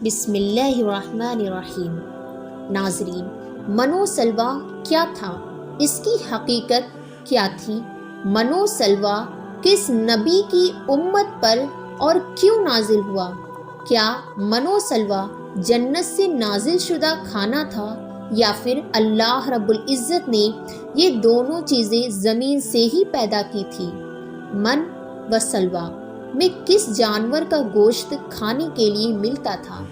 بسم اللہ الرحمن الرحیم۔ ناظرین، منو سلوہ کیا تھا؟ اس کی حقیقت کیا تھی؟ منو سلوہ کس نبی کی امت پر اور کیوں نازل ہوا؟ کیا منو سلوہ جنت سے نازل شدہ کھانا تھا یا پھر اللہ رب العزت نے یہ دونوں چیزیں زمین سے ہی پیدا کی تھی؟ من و سلوہ میں کس جانور کا گوشت کھانے کے لیے ملتا تھا؟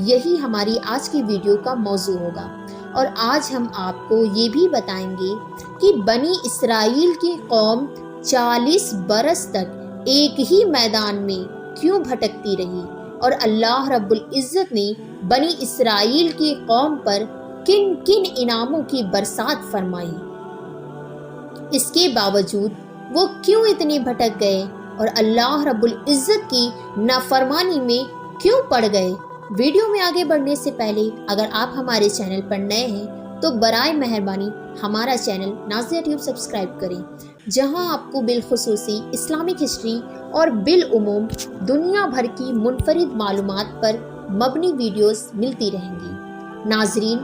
یہی ہماری آج کی ویڈیو کا موضوع ہوگا، اور آج ہم آپ کو یہ بھی بتائیں گے کہ بنی اسرائیل کی قوم 40 برس تک ایک ہی میدان میں کیوں بھٹکتی رہی، اور اللہ رب العزت نے بنی اسرائیل کی قوم پر کن کن انعاموں کی برسات فرمائی۔ اس کے باوجود وہ کیوں اتنے بھٹک گئے اور اللہ رب العزت کی نافرمانی میں کیوں پڑ گئے؟ ویڈیو میں آگے بڑھنے سے پہلے اگر آپ ہمارے چینل پر نئے ہیں تو برائے مہربانی ہمارا چینل نازیہ ٹیوب سبسکرائب کریں، جہاں آپ کو بالخصوصی اسلامک ہسٹری اور بالعموم دنیا بھر کی منفرد معلومات پر مبنی ویڈیوز ملتی رہیں گی۔ ناظرین،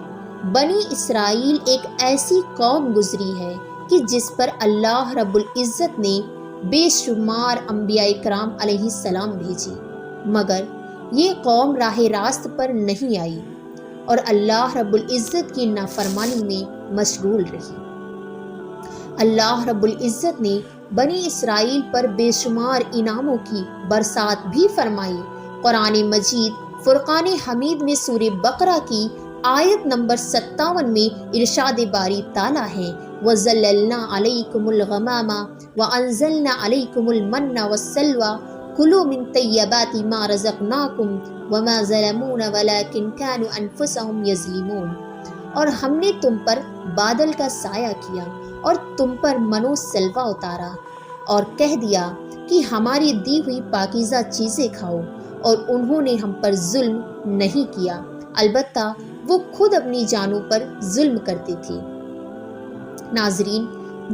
بنی اسرائیل ایک ایسی قوم گزری ہے کہ جس پر اللہ رب العزت نے بے شمار انبیاء کرام علیہ السلام بھیجی، مگر یہ قوم راہ راست پر نہیں آئی اور اللہ رب العزت کی نافرمانی میں مشغول رہی۔ اللہ رب العزت نے بنی اسرائیل پر بے شمار انعاموں کی برسات بھی فرمائی۔ قرآن مجید فرقان حمید میں سورہ بقرہ کی آیت نمبر 57 میں ارشاد باری تعالیٰ ہے، وَظَلَّلْنَا عَلَيْكُمُ الْغَمَامَ وَأَنزَلْنَا عَلَيْكُمُ الْمَنَّ وَالسَّلْوَىٰ كُلُوا مِن طَيِّبَاتِ مَا رَزَقْنَاكُمْ وَمَا ظَلَمُونَا وَلَٰكِن كَانُوا أَنفُسَهُمْ يَظْلِمُونَ۔ اور ہم نے تم پر بادل کا سایہ کیا اور تم پر منو سلوہ اتارا اور کہہ دیا کہ ہماری دی ہوئی پاکیزہ چیزیں کھاؤ، اور انہوں نے ہم پر ظلم نہیں کیا، البتہ وہ خود اپنی جانوں پر ظلم کرتے تھے۔ ناظرین،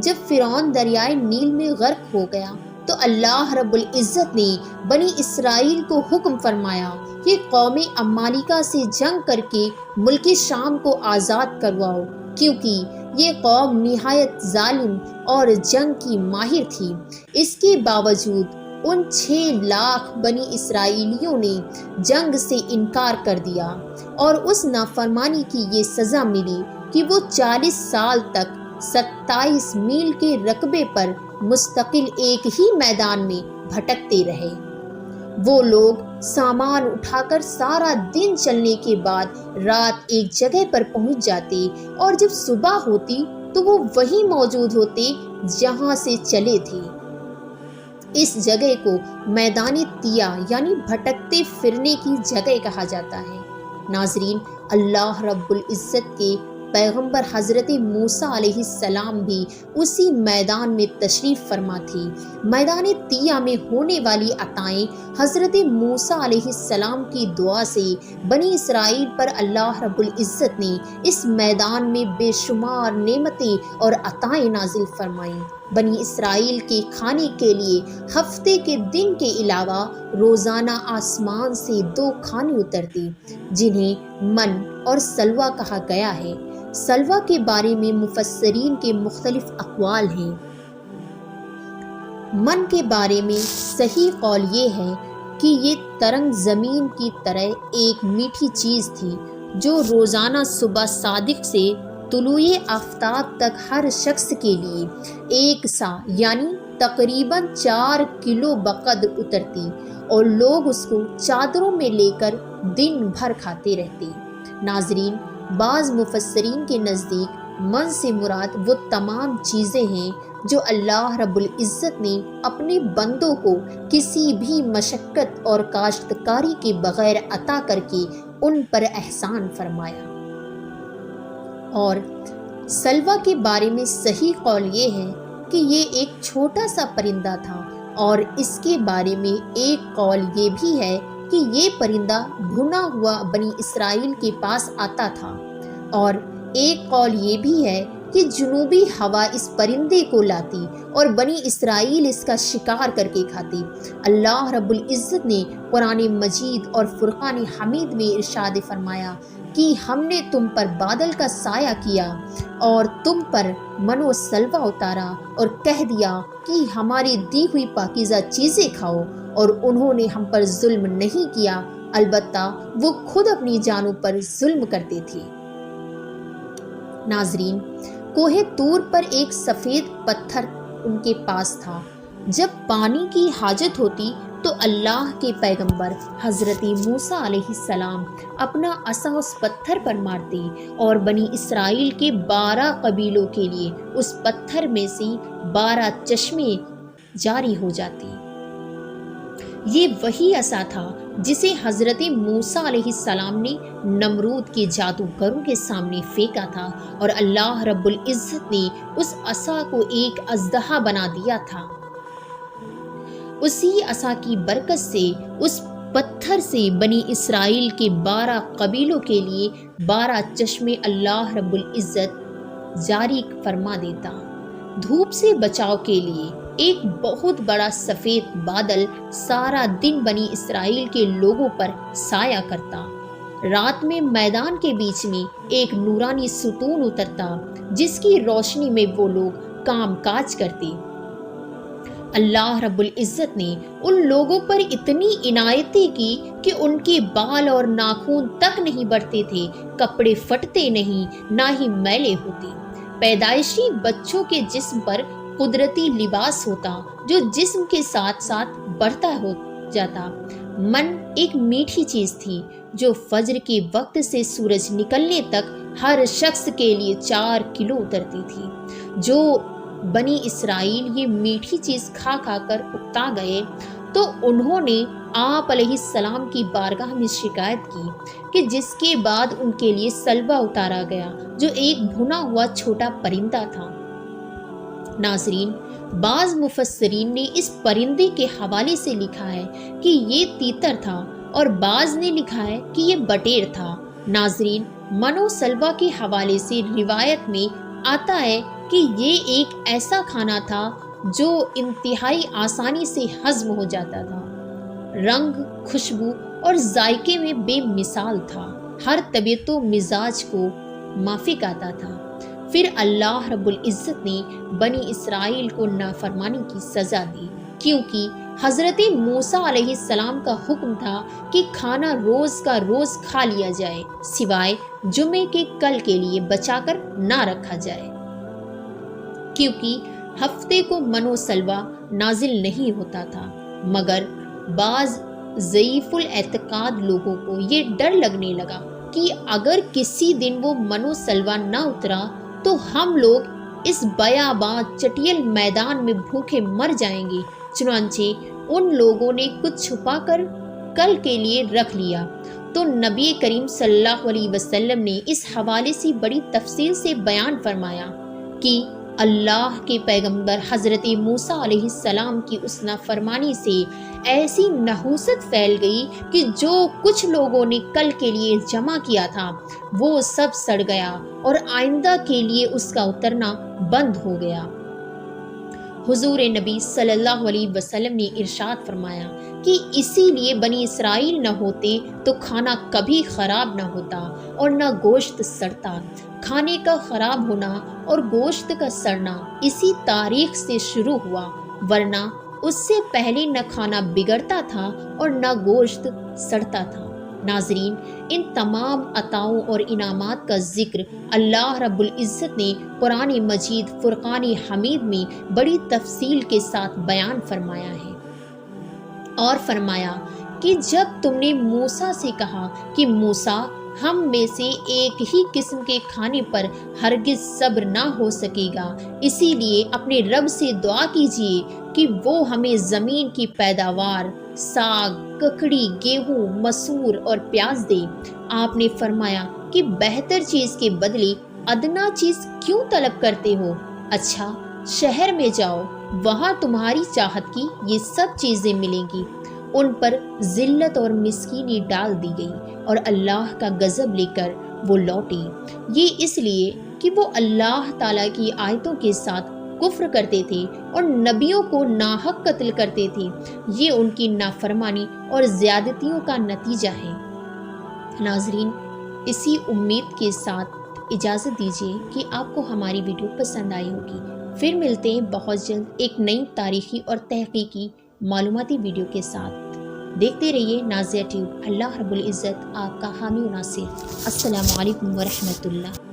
جب فرعون دریائے نیل میں غرق ہو گیا تو اللہ رب العزت نے بنی اسرائیل کو حکم فرمایا کہ قوم عمالقہ سے جنگ کر کے ملک شام کو آزاد کرواؤ، کیونکہ یہ قوم نہایت ظالم اور جنگ کی ماہر تھی۔ اس کے باوجود ان 6 لاکھ بنی اسرائیلیوں نے جنگ سے انکار کر دیا، اور اس نافرمانی کی یہ سزا ملی کہ وہ 40 سال تک 27 میل کے رقبے پر مستقل ایک ہی میدان میں بھٹکتے رہے۔ وہ لوگ سامان اٹھا کر سارا دن چلنے کے بعد رات ایک جگہ پر پہنچ جاتے، اور جب صبح ہوتی تو وہ وہیں موجود ہوتے جہاں سے چلے تھے۔ اس جگہ کو میدان تیا یعنی بھٹکتے پھرنے کی جگہ کہا جاتا ہے۔ ناظرین، اللہ رب العزت کے پیغمبر حضرت موسیٰ علیہ السلام بھی اسی میدان میں تشریف فرما تھی۔ میدان تیا میں ہونے والی عطائیں حضرت موسیٰ علیہ السلام کی دعا سے بنی اسرائیل پر اللہ رب العزت نے اس میدان میں بے شمار نعمتیں اور عطائیں نازل فرمائیں۔ بنی اسرائیل کے کھانے کے لیے ہفتے کے دن کے علاوہ روزانہ آسمان سے 2 کھانے اترتے، جنہیں من اور سلوہ کہا گیا ہے۔ سلوہ کے بارے میں مفسرین کے مختلف اقوال ہیں۔ من کے بارے میں صحیح قول یہ ہے کہ یہ ترنگ زمین کی طرح ایک میٹھی چیز تھی جو روزانہ صبح صادق سے طلوع آفتاب تک ہر شخص کے لیے 1 سا یعنی تقریباً 4 کلو بقد اترتی، اور لوگ اس کو چادروں میں لے کر دن بھر کھاتے رہتے۔ ناظرین، بعض مفسرین کے نزدیک من سے مراد وہ تمام چیزیں ہیں جو اللہ رب العزت نے اپنے بندوں کو کسی بھی مشقت اور کاشتکاری کے بغیر عطا کر کے ان پر احسان فرمایا۔ اور سلوہ کے بارے میں صحیح قول یہ ہے کہ یہ ایک چھوٹا سا پرندہ تھا، اور اس کے بارے میں ایک قول یہ بھی ہے کہ یہ پرندہ بھنا ہوا بنی اسرائیل کے پاس آتا تھا، اور ایک قول یہ بھی ہے کہ جنوبی ہوا اس پرندے کو لاتی اور بنی اسرائیل اس کا شکار کر کے کھاتے۔ اللہ رب العزت نے قرآن مجید اور فرقان حمید میں ارشاد فرمایا کہ ہم نے تم پر بادل کا سایہ کیا اور تم پر من و سلوہ اتارا اور کہہ دیا کہ ہماری دی ہوئی پاکیزہ چیزیں کھاؤ، اور انہوں نے ہم پر ظلم نہیں کیا، البتہ وہ خود اپنی جانوں پر ظلم کرتے تھے۔ ناظرین، کوہ طور پر ایک سفید پتھر ان کے پاس تھا۔ جب پانی کی حاجت ہوتی تو اللہ کے پیغمبر حضرت موسیٰ علیہ السلام اپنا عصا اس پتھر پر مارتے اور بنی اسرائیل کے 12 قبیلوں کے لیے اس پتھر میں سے 12 چشمے جاری ہو جاتے۔ یہ وہی عصا تھا جسے حضرت موسیٰ علیہ السلام نے نمرود کے جادوگروں کے سامنے پھینکا تھا، اور اللہ رب العزت نے اس عصا کو ایک اژدہا بنا دیا تھا۔ اسی عصا کی برکت سے اس پتھر سے بنی اسرائیل کے 12 قبیلوں کے لیے 12 چشمے اللہ رب العزت جاری فرما دیتا۔ دھوپ سے بچاؤ کے لیے ایک بہت بڑا سفید بادل سارا دن بنی اسرائیل کے لوگوں پر سایہ کرتا۔ رات میں میدان کے بیچ میں ایک نورانی ستون اترتا جس کی روشنی میں وہ لوگ کام کاج کرتے۔ اللہ رب العزت نے ان لوگوں پر اتنی عنایتیں کی کہ ان کے بال اور ناخن تک نہیں بڑھتے تھے، کپڑے پھٹتے نہیں، نہ ہی میلے ہوتے۔ پیدائشی بچوں کے جسم پر قدرتی لباس ہوتا جو جسم کے ساتھ ساتھ بڑھتا ہو جاتا۔ من ایک میٹھی چیز تھی جو فجر کے وقت سے سورج نکلنے تک ہر شخص کے لیے 4 کلو اترتی تھی۔ جو بنی اسرائیل یہ میٹھی چیز کھا کھا کر اکتا گئے تو انہوں نے آپ علیہ السلام کی بارگاہ میں شکایت کی کہ جس کے بعد ان کے لیے سلوہ اتارا گیا جو ایک بھنا ہوا چھوٹا پرندہ تھا۔ ناظرین، بعض مفسرین نے اس پرندے کے حوالے سے لکھا ہے کہ یہ تیتر تھا، اور بعض نے لکھا ہے کہ یہ بٹیر تھا۔ ناظرین، من و سلوہ کے حوالے سے روایت میں آتا ہے کہ یہ ایک ایسا کھانا تھا جو انتہائی آسانی سے ہضم ہو جاتا تھا، رنگ، خوشبو اور ذائقے میں بے مثال تھا، ہر طبیعت و مزاج کو موافق آتا تھا۔ پھر اللہ رب العزت نے بنی اسرائیل کو نافرمانی کی سزا دی، کیونکہ حضرت موسیٰ علیہ السلام کا حکم تھا کہ کھانا روز کا روز کھا لیا جائے، سوائے جمعے کے کل کے لیے بچا کر نہ رکھا جائے، کیونکہ ہفتے کو من و سلوہ نازل نہیں ہوتا تھا۔ مگر بعض ضعیف الاعتقاد لوگوں کو یہ ڈر لگنے لگا کہ اگر کسی دن وہ من و سلوہ نہ اترا تو ہم لوگ اس بیاباں چٹیل میدان میں بھوکے مر جائیں گے۔ چنانچہ ان لوگوں نے کچھ چھپا کر کل کے لیے رکھ لیا۔ تو نبی کریم صلی اللہ علیہ وسلم نے اس حوالے سے بڑی تفصیل سے بیان فرمایا کہ اللہ کے پیغمبر حضرت موسیٰ علیہ السلام کی اس نافرمانی سے ایسی نحوست پھیل گئی کہ جو کچھ لوگوں نے کل کے لیے جمع کیا تھا وہ سب سڑ گیا اور آئندہ کے لیے اس کا اترنا بند ہو گیا۔ حضور نبی صلی اللہ علیہ وسلم نے ارشاد فرمایا کہ اسی لیے بنی اسرائیل نہ ہوتے تو کھانا کبھی خراب نہ ہوتا اور نہ گوشت سڑتا۔ کھانے کا خراب ہونا اور گوشت کا سڑنا اسی تاریخ سے شروع ہوا، ورنہ اس سے پہلے نہ کھانا بگڑتا تھا اور نہ گوشت سڑتا تھا۔ ناظرین، ان تمام عطاؤں اور انعامات کا ذکر اللہ رب العزت نے قرآن مجید فرقان حمید میں بڑی تفصیل کے ساتھ بیان فرمایا ہے، اور فرمایا کہ جب تم نے موسیٰ سے کہا کہ موسیٰ، ہم میں سے ایک ہی قسم کے کھانے پر ہرگز صبر نہ ہو سکے گا، اسی لیے اپنے رب سے دعا کیجیے کہ وہ ہمیں زمین کی پیداوار، ساگ، ککڑی، گیہوں، مسور اور پیاز دے۔ آپ نے فرمایا کہ بہتر چیز کے بدلے ادنا چیز کیوں طلب کرتے ہو؟ اچھا، شہر میں جاؤ، وہاں تمہاری چاہت کی یہ سب چیزیں ملیں گی۔ ان پر ذلت اور مسکینی ڈال دی گئی اور اللہ کا غضب لے کر وہ لوٹے۔ یہ اس لیے کہ وہ اللہ تعالیٰ کی آیتوں کے ساتھ کفر کرتے تھے اور نبیوں کو ناحق قتل کرتے تھے۔ یہ ان کی نافرمانی اور زیادتیوں کا نتیجہ ہے۔ ناظرین، اسی امید کے ساتھ اجازت دیجیے کہ آپ کو ہماری ویڈیو پسند آئی ہوگی۔ پھر ملتے ہیں بہت جلد ایک نئی تاریخی اور تحقیقی معلوماتی ویڈیو کے ساتھ۔ دیکھتے رہیے نازیہ ٹیوب۔ اللہ رب العزت آپ کا حامی و ناصر۔ السلام علیکم ورحمۃ اللہ۔